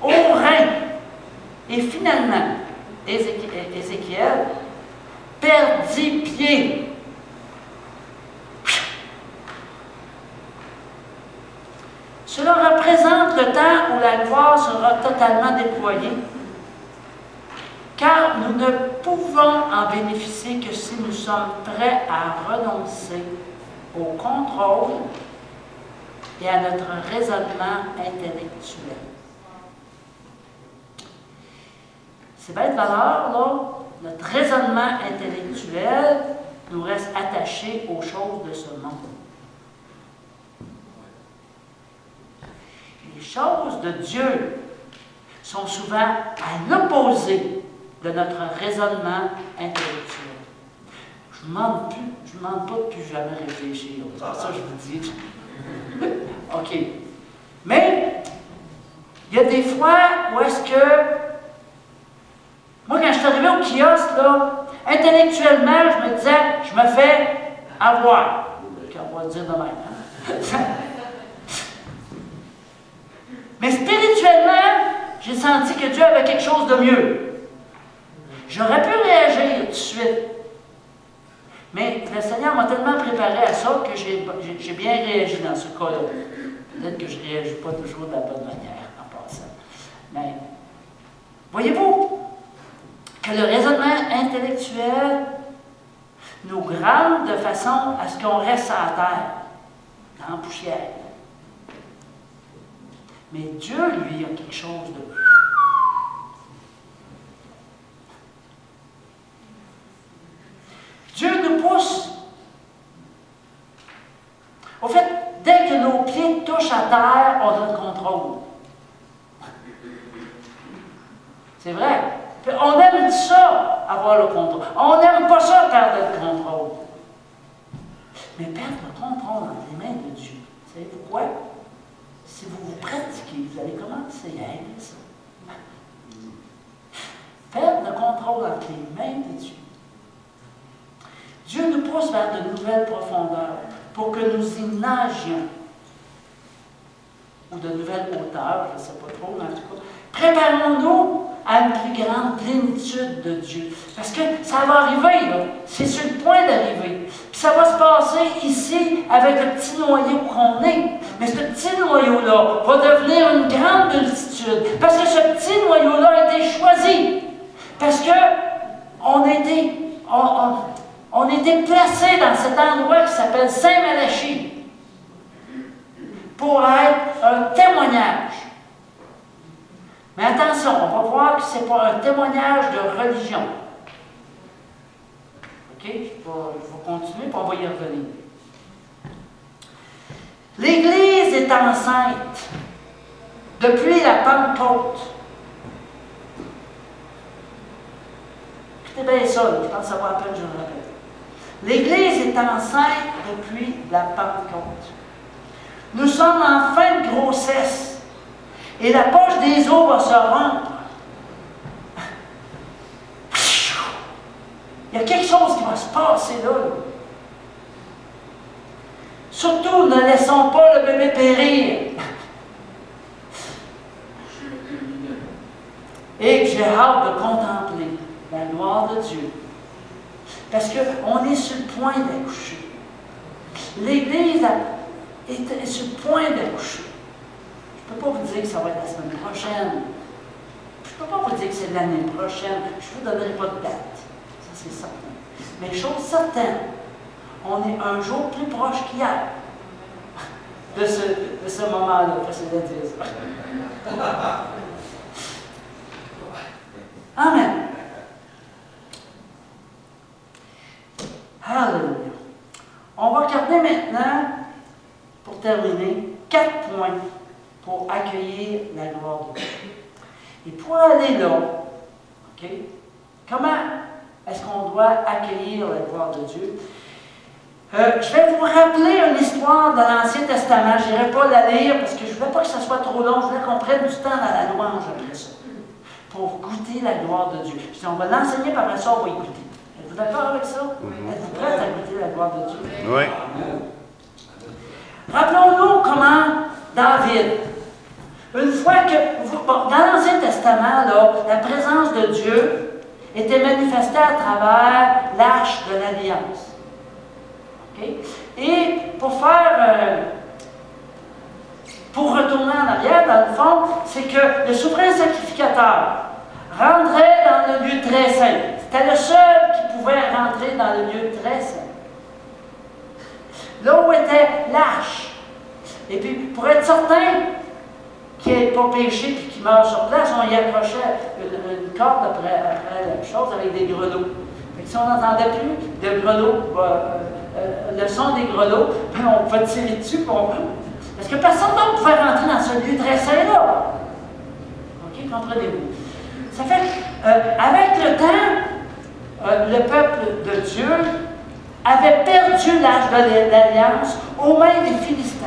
aux reins. Et finalement, Ézéchiel perdit pied. Cela représente le temps où la gloire sera totalement déployée, car nous ne pouvons en bénéficier que si nous sommes prêts à renoncer au contrôle et à notre raisonnement intellectuel. C'est bien de valeur, là, notre raisonnement intellectuel nous reste attaché aux choses de ce monde. Les choses de Dieu sont souvent à l'opposé de notre raisonnement intellectuel. Je ne demande pas de plus jamais réfléchir. C'est ça que je vous dis. OK. Mais, il y a des fois où est-ce que, moi, quand je suis arrivé au kiosque, là, intellectuellement, je me disais, je me fais avoir. On va le dire de même. Hein? Mais spirituellement, j'ai senti que Dieu avait quelque chose de mieux. J'aurais pu réagir tout de suite. Mais le Seigneur m'a tellement préparé à ça que j'ai bien réagi dans ce cas-là. Peut-être que je ne réagis pas toujours de la bonne manière en passant. Mais, voyez-vous que le raisonnement intellectuel nous grande de façon à ce qu'on reste à terre, dans la poussière. Mais Dieu, lui, a quelque chose de... Dieu nous pousse. Au fait, dès que nos pieds touchent à terre, on a le contrôle. C'est vrai. On aime ça, avoir le contrôle. On n'aime pas ça, perdre le contrôle. Mais perdre le contrôle dans les mains de Dieu, vous savez pourquoi? Si vous vous pratiquez, vous allez commencer à aimer ça. Perdre le contrôle entre les mains de Dieu. Dieu nous pousse vers de nouvelles profondeurs pour que nous y nagions. Ou de nouvelles hauteurs, je ne sais pas trop, mais en tout cas. Préparons-nous à une plus grande plénitude de Dieu. Parce que ça va arriver, là. C'est sur le point d'arriver. Puis ça va se passer ici avec le petit noyau qu'on est. Mais ce petit noyau-là va devenir une grande multitude. Parce que ce petit noyau-là a été choisi. Parce que on a été placé dans cet endroit qui s'appelle Saint-Malachie pour être un témoignage. Mais attention, on va voir que ce n'est pas un témoignage de religion. OK? Je vais continuer, puis on va y revenir. L'Église est enceinte depuis la Pentecôte. Écoutez bien ça, je pense que ça va à peine, je le répète. L'Église est enceinte depuis la Pentecôte. Nous sommes en fin de grossesse. Et la poche des eaux va se rompre. Il y a quelque chose qui va se passer là. Surtout, ne laissons pas le bébé périr. Et j'ai hâte de contempler la gloire de Dieu. Parce qu'on est sur le point d'accoucher. L'Église est sur le point d'accoucher. Je ne peux pas vous dire que ça va être la semaine prochaine. Je ne peux pas vous dire que c'est l'année prochaine. Je ne vous donnerai pas de date. Ça, c'est certain. Mais chose certaine, on est un jour plus proche qu'hier de ce moment-là. Facile à dire ça. Amen. Alléluia. On va regarder maintenant, pour terminer, 4 points pour accueillir la gloire de Dieu. Et pour aller là, OK, comment est-ce qu'on doit accueillir la gloire de Dieu? Je vais vous rappeler une histoire de l'Ancien Testament. Je n'irai pas la lire parce que je ne voulais pas que ça soit trop long. Je voulais qu'on prenne du temps dans la louange après ça, pour goûter la gloire de Dieu. Je dis, on va l'enseigner, par après ça, on va y goûter. Êtes-vous d'accord avec ça? Êtes-vous prêts à goûter la gloire de Dieu? Oui. Rappelons-nous comment David, une fois que, dans l'Ancien Testament, là, la présence de Dieu était manifestée à travers l'arche de l'Alliance. Okay? Et pour retourner en arrière, dans le fond, c'est que le souverain sacrificateur rentrait dans le lieu très saint. C'était le seul qui pouvait rentrer dans le lieu très saint. Là où était l'arche. Et puis, pour être certain qu'il n'ait pas péché et qu'il meurt sur place, on y accrochait une corde après la chose avec des grelots. Fait que si on n'entendait plus de grelots, le son des grelots, on pouvait tirer dessus. Parce que personne d'autre pouvait rentrer dans ce lieu très saint-là. OK, comprenez? Comprenez-vous? Ça fait qu'avec le temps, le peuple de Dieu avait perdu l'âge de l'alliance aux mains des Philistins.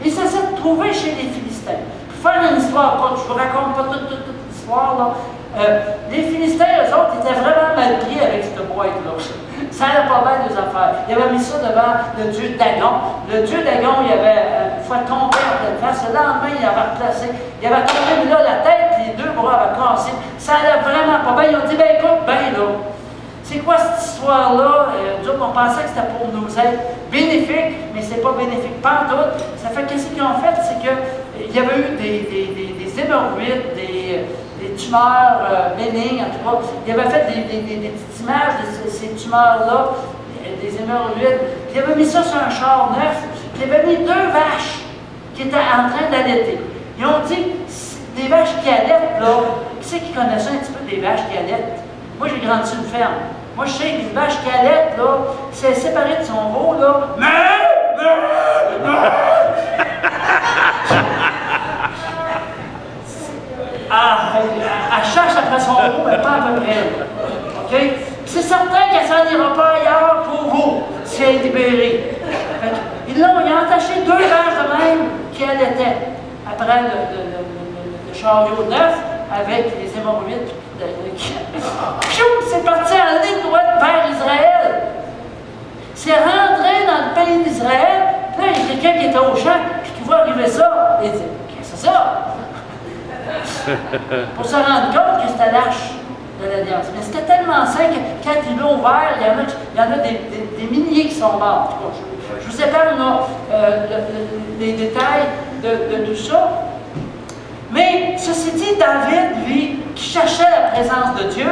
Et ça s'est retrouvé chez les Philistins. Pour faire une histoire, je ne vous raconte pas toute l'histoire, là. Les Philistins, eux autres, étaient vraiment mal pris avec cette boîte-là. Ça n'allait pas bien des affaires. Ils avaient mis ça devant le dieu Dagon. Le dieu Dagon, il avait une fois tombé en pleine face. Le lendemain, il avait replacé. Il avait tombé là la tête, les deux bras avaient cassé. Ça allait vraiment pas bien. Ils ont dit, ben écoute, ben là, c'est quoi cette histoire-là? Nous autres, on pensait que c'était pour nous être bénéfique, mais c'est pas bénéfique pantoute. Ça fait qu'est-ce qu'ils ont fait? C'est qu'il y avait eu des hémorroïdes, des tumeurs bénignes, en tout cas. Ils avaient fait des petites images de ces tumeurs-là, des hémorroïdes. Puis ils avaient mis ça sur un char neuf, puis ils avaient mis 2 vaches qui étaient en train d'allaiter. Ils ont dit, des vaches qui allaitent, là, qui c'est qui connaît ça un petit peu des vaches qui allaitent? Moi, j'ai grandi sur une ferme. Moi, je sais qu'une vache qui allaite, là, c'est séparé de son veau, là. Elle cherche après son veau, mais pas à peu près. OK? C'est certain qu'elle s'en ira pas ailleurs pour vous, si elle est libérée. Ils ont entaché 2 vaches de même qui allaitaient. Après le chariot neuf, avec les hémorroïdes. C'est parti en ligne droite vers Israël. C'est rentré dans le pays d'Israël. Là, il y a quelqu'un qui était au champ, puis qui voit arriver ça. Et il dit, qu'est-ce que c'est ça? Pour se rendre compte que c'était l'arche de l'Alliance. Mais c'était tellement sain que quand ils l'ont ouvert, il y en a des milliers qui sont morts. Je vous épargne les détails de tout ça. Mais ceci dit, David, lui, qui cherchait la présence de Dieu,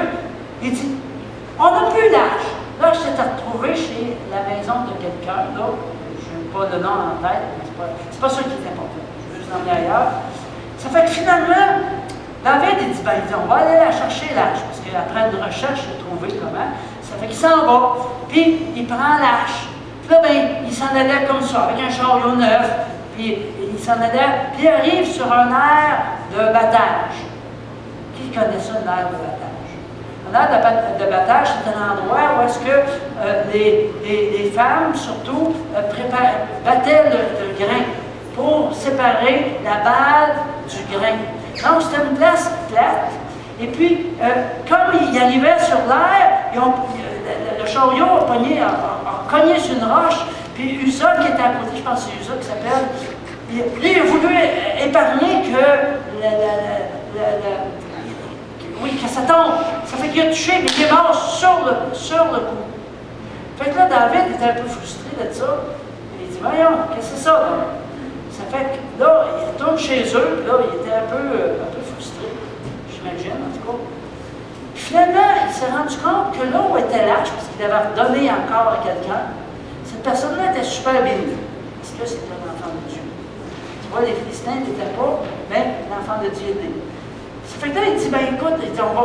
il dit, on n'a plus l'âge. L'âge s'était retrouvé chez la maison de quelqu'un, là, je n'ai pas le nom en tête, mais c'est pas ça qui est important. Je vais vous emmener ailleurs. Ça fait que finalement, David, il dit, on va aller la chercher l'âge, parce qu'après une recherche, il a trouvé comment. Ça fait qu'il s'en va, puis il prend l'âge. Puis là, il s'en allait comme ça, avec un chariot neuf, puis il s'en allait, puis il arrive sur un air de battage. Qui connaît ça, l'air de battage? Un air de battage, c'est un endroit où est-ce que les femmes, surtout, battaient le grain pour séparer la balle du grain. Donc, c'était une place plate. Et puis, comme il arrivait sur l'air, le chariot a cogné sur une roche, puis Uza qui était à côté, je pense que c'est Uza qui s'appelle, lui, il a voulu épargner que ça tombe. Ça fait qu'il a touché, mais il est mort sur le coup. Fait que là, David était un peu frustré de ça. Il dit, voyons, qu'est-ce que c'est ça, là? Ça fait que là, il retourne chez eux, puis là, il était un peu frustré, j'imagine, en tout cas. Finalement, il s'est rendu compte que là où était l'arche, parce qu'il avait redonné encore à quelqu'un, cette personne-là était super bénie. Parce que c'était un enfant de Dieu. Tu vois, les Philistins n'étaient pas, mais l'enfant de Dieu était. Ça fait que là, il dit, écoute, il dit, on va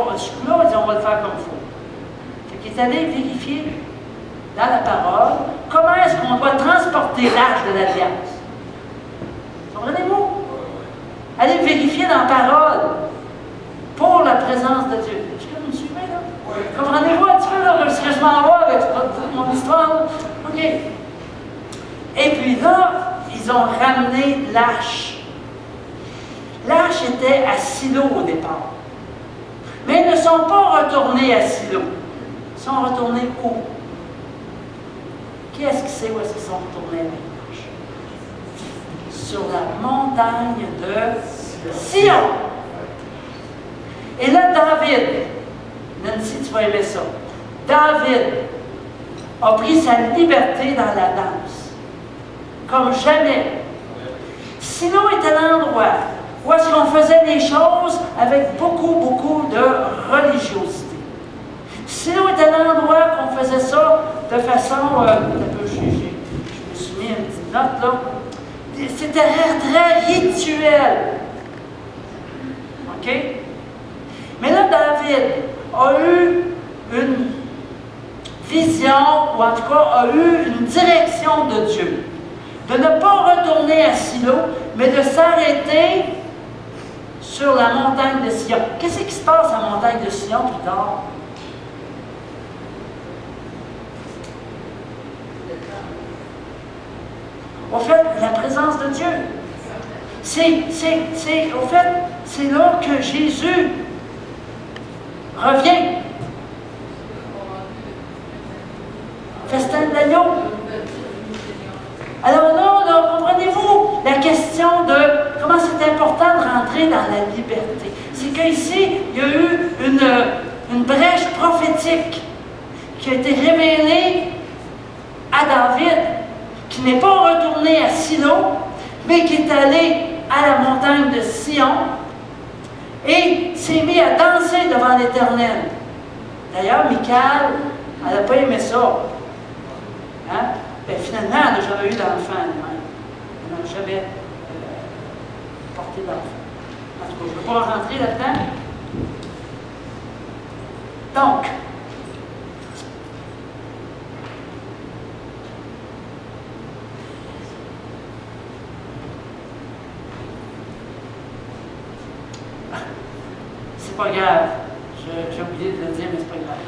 le faire comme il faut. Fait qu'il est allé vérifier dans la parole comment est-ce qu'on doit transporter l'arche de l'Alliance. Comprenez-vous? Allez vérifier dans la parole pour la présence de Dieu. Est-ce que vous me suivez, là? Oui. Comprenez-vous un petit peu, là, ce que je m'en vais avec mon histoire, là? OK. Et puis là, ils ont ramené l'arche. L'arche était à Silo au départ. Mais ils ne sont pas retournés à Silo. Ils sont retournés où? Qui est-ce qui sait où est-ce qu'ils sont retournés avec l'arche? Sur la montagne de Sion. Et là, David, Nancy, tu vas aimer ça. David a pris sa liberté dans la danse, comme jamais. Silo était l'endroit où est-ce qu'on faisait les choses avec beaucoup de religiosité. Silo était l'endroit qu'on faisait ça de façon, je me suis mis une petite note là, c'était très rituel. OK? Mais là, David a eu une vision, ou en tout cas a eu une direction de Dieu. De ne pas retourner à Silo, mais de s'arrêter sur la montagne de Sion. Qu'est-ce qui se passe à la montagne de Sion plus tard? Au fait, la présence de Dieu. Au fait, c'est là que Jésus revient. Festin de l'agneau. Alors là, comprenez-vous la question de comment c'est important de rentrer dans la liberté. C'est qu'ici, il y a eu une brèche prophétique qui a été révélée à David, qui n'est pas retourné à Silo, mais qui est allé à la montagne de Sion et s'est mis à danser devant l'Éternel. D'ailleurs, Michal, elle n'a pas aimé ça. Hein? Ben, finalement, elle n'a jamais eu d'enfant elle-même. Elle n'a jamais porté d'enfant. En tout cas, je ne veux pas rentrer là-dedans. Donc, c'est pas grave. J'ai oublié de le dire, mais c'est pas grave.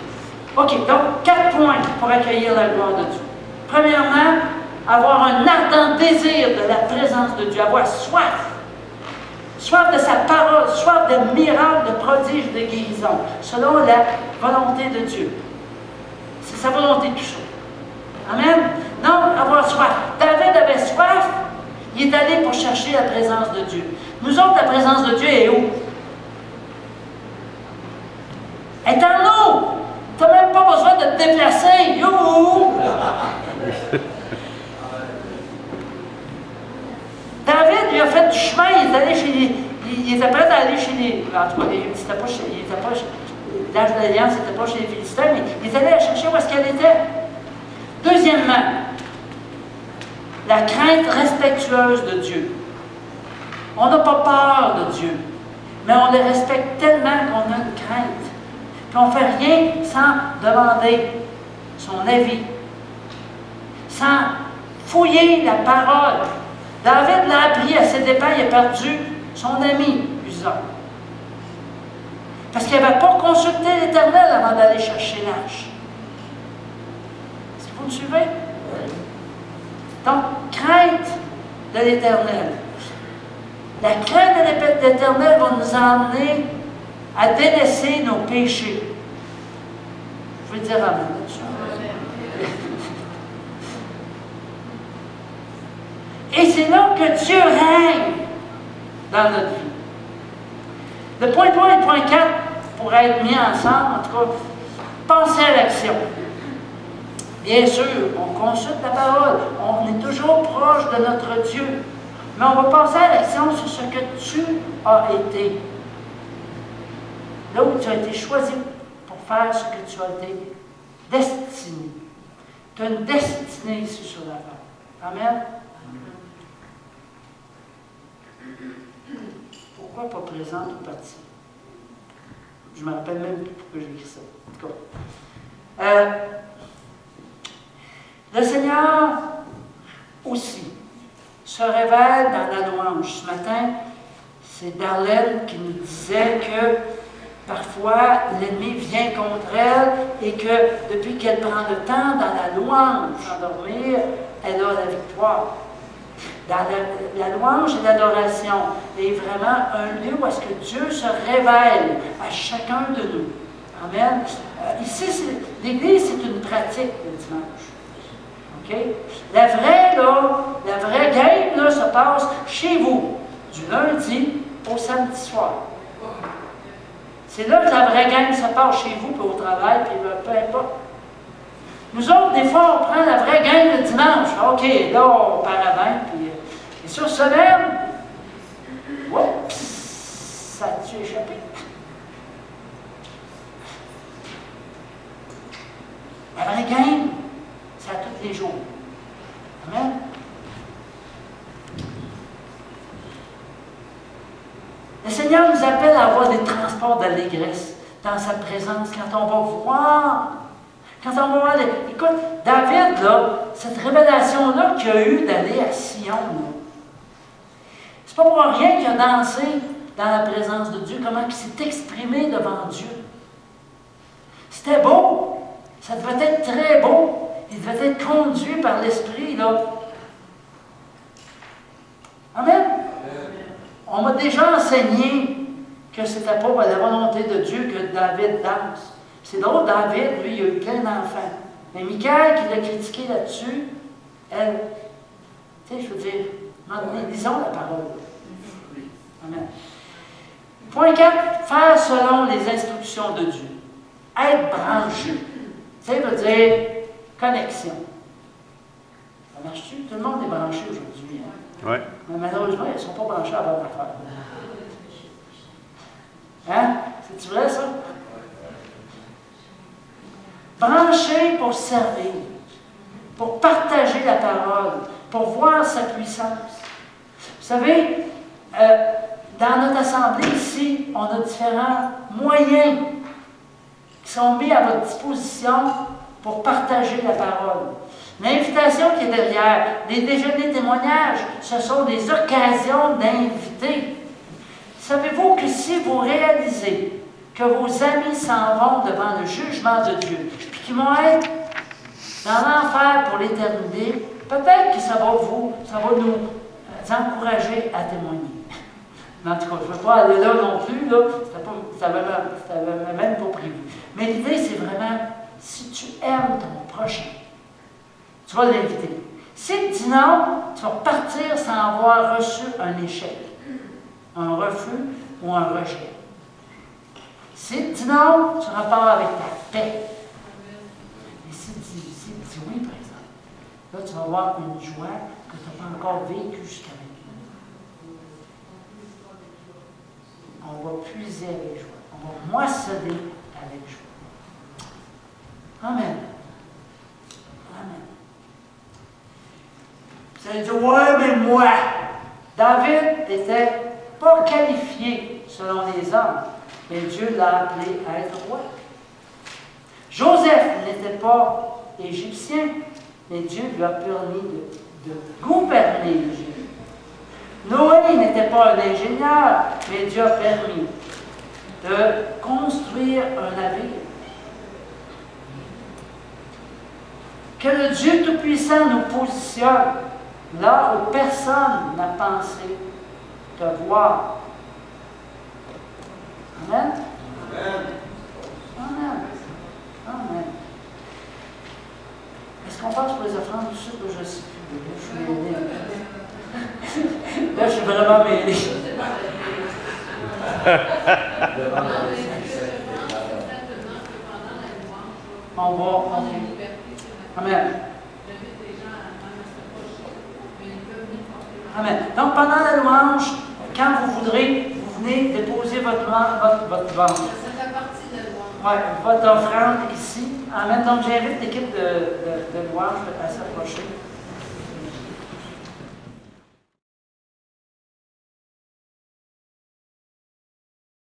OK, donc 4 points pour accueillir la gloire de Dieu. Premièrement, avoir un ardent désir de la présence de Dieu, avoir soif. Soif de sa parole, soif de miracles, de prodiges, de guérison, selon la volonté de Dieu. C'est sa volonté tout ça. Amen? Donc, avoir soif. David avait soif, il est allé pour chercher la présence de Dieu. Nous autres, la présence de Dieu est où? Elle est en nous! Tu n'as même pas besoin de te déplacer. Youhou! David, il a fait du chemin, il était prêt à aller chez les... En tout cas, il n'était pas chez l'âge de l'Alliance, il n'était pas chez les Philistins, mais il est allé la chercher où est-ce qu'elle était. Deuxièmement, la crainte respectueuse de Dieu. On n'a pas peur de Dieu, mais on le respecte tellement qu'on a une crainte. Puis on ne fait rien sans demander son avis, sans fouiller la parole. David l'a appris à ses dépens, il a perdu son ami Uza. Parce qu'il n'avait pas consulté l'Éternel avant d'aller chercher l'arche. Est-ce que vous me suivez? Oui. Donc, crainte de l'Éternel. La crainte de l'Éternel va nous emmener à délaisser nos péchés. Je veux dire amen là-dessus. Et c'est là que Dieu règne dans notre vie. Le point 3 et le point 4 pourraient être mis ensemble, en tout cas, penser à l'action. Bien sûr, on consulte la parole, on est toujours proche de notre Dieu, mais on va penser à l'action sur ce que tu as été. Là où tu as été choisi pour faire ce que tu as été destiné. Tu as une destinée ici sur la terre. Amen? Pourquoi pas présente ou partie? Je ne me rappelle même plus pourquoi j'ai écrit ça. En tout cas. Le Seigneur aussi se révèle dans la louange. Ce matin, c'est Darlene qui nous disait que parfois, l'ennemi vient contre elle et que depuis qu'elle prend le temps dans la louange s'endormir, elle a la victoire. Dans la louange et l'adoration est vraiment un lieu où est-ce que Dieu se révèle à chacun de nous. Amen. Ici, l'Église, c'est une pratique le dimanche. OK? La vraie game là, se passe chez vous, du lundi au samedi soir. C'est là que la vraie game se passe chez vous, puis au travail, puis peu importe. Nous autres, des fois, on prend la vraie game le dimanche. OK, là, on part avant, puis... et sur semaine, oups, ça a-tu échappé? La vraie game, c'est à tous les jours. Amen? Le Seigneur nous appelle à avoir des transports d'allégresse dans sa présence quand on va voir. Quand on va voir écoute, David, là, cette révélation-là qu'il a eue d'aller à Sion, c'est pas pour rien qu'il a dansé dans la présence de Dieu, comment il s'est exprimé devant Dieu. C'était beau. Ça devait être très beau. Il devait être conduit par l'Esprit, là. Amen. On m'a déjà enseigné que c'était pas par la volonté de Dieu que David danse. C'est drôle, David, lui, il a eu plein d'enfants. Mais Michaël, qui l'a critiqué là-dessus, elle, tu sais, je veux dire, lisons la parole. Amen. Point 4, faire selon les instructions de Dieu. Être branché. Ça veut dire connexion. Ça marche-tu? Tout le monde est branché aujourd'hui. Hein? Oui. Mais malheureusement, ils ne sont pas branchés à votre affaire. Hein? C'est-tu vrai, ça? Branché pour servir, pour partager la parole, pour voir sa puissance. Vous savez, dans notre assemblée ici, on a différents moyens qui sont mis à votre disposition pour partager la parole. L'invitation qui est derrière, les déjeuners témoignages, ce sont des occasions d'inviter. Savez-vous que si vous réalisez que vos amis s'en vont devant le jugement de Dieu, puis qu'ils vont être dans l'enfer pour l'éternité, peut-être que ça va nous encourager à témoigner. En tout cas, je ne veux pas aller là non plus, là. Ça n'avait même pas prévu. Mais l'idée, c'est vraiment, si tu aimes ton prochain, tu vas l'inviter. Si tu dis non, tu vas partir sans avoir reçu un échec, un refus ou un rejet. Si tu dis non, tu repars avec ta paix. Et si tu dis oui, par exemple, là, tu vas avoir une joie que tu n'as pas encore vécue jusqu'à maintenant. On va puiser avec joie. On va moissonner avec joie. Amen. Amen. Vous allez dire, ouais, mais moi, David n'était pas qualifié selon les hommes, mais Dieu l'a appelé à être roi. Joseph n'était pas égyptien, mais Dieu lui a permis de gouverner l'Égypte. Noé n'était pas un ingénieur, mais Dieu a permis de construire un navire. Que le Dieu Tout-Puissant nous positionne là où personne n'a pensé te voir. Amen? Amen. Amen. Amen. Est-ce qu'on passe pour les offrandes tout de suite? Je ne sais plus. Je suis mêlé. Là, je suis vraiment mêlé. On va. Amen. Amen. Donc, pendant la louange, quand vous voudrez, vous venez déposer votre ventre. Ça fait partie de louange. Oui, votre offrande ici. Amen. Donc, j'invite l'équipe de louange à s'approcher.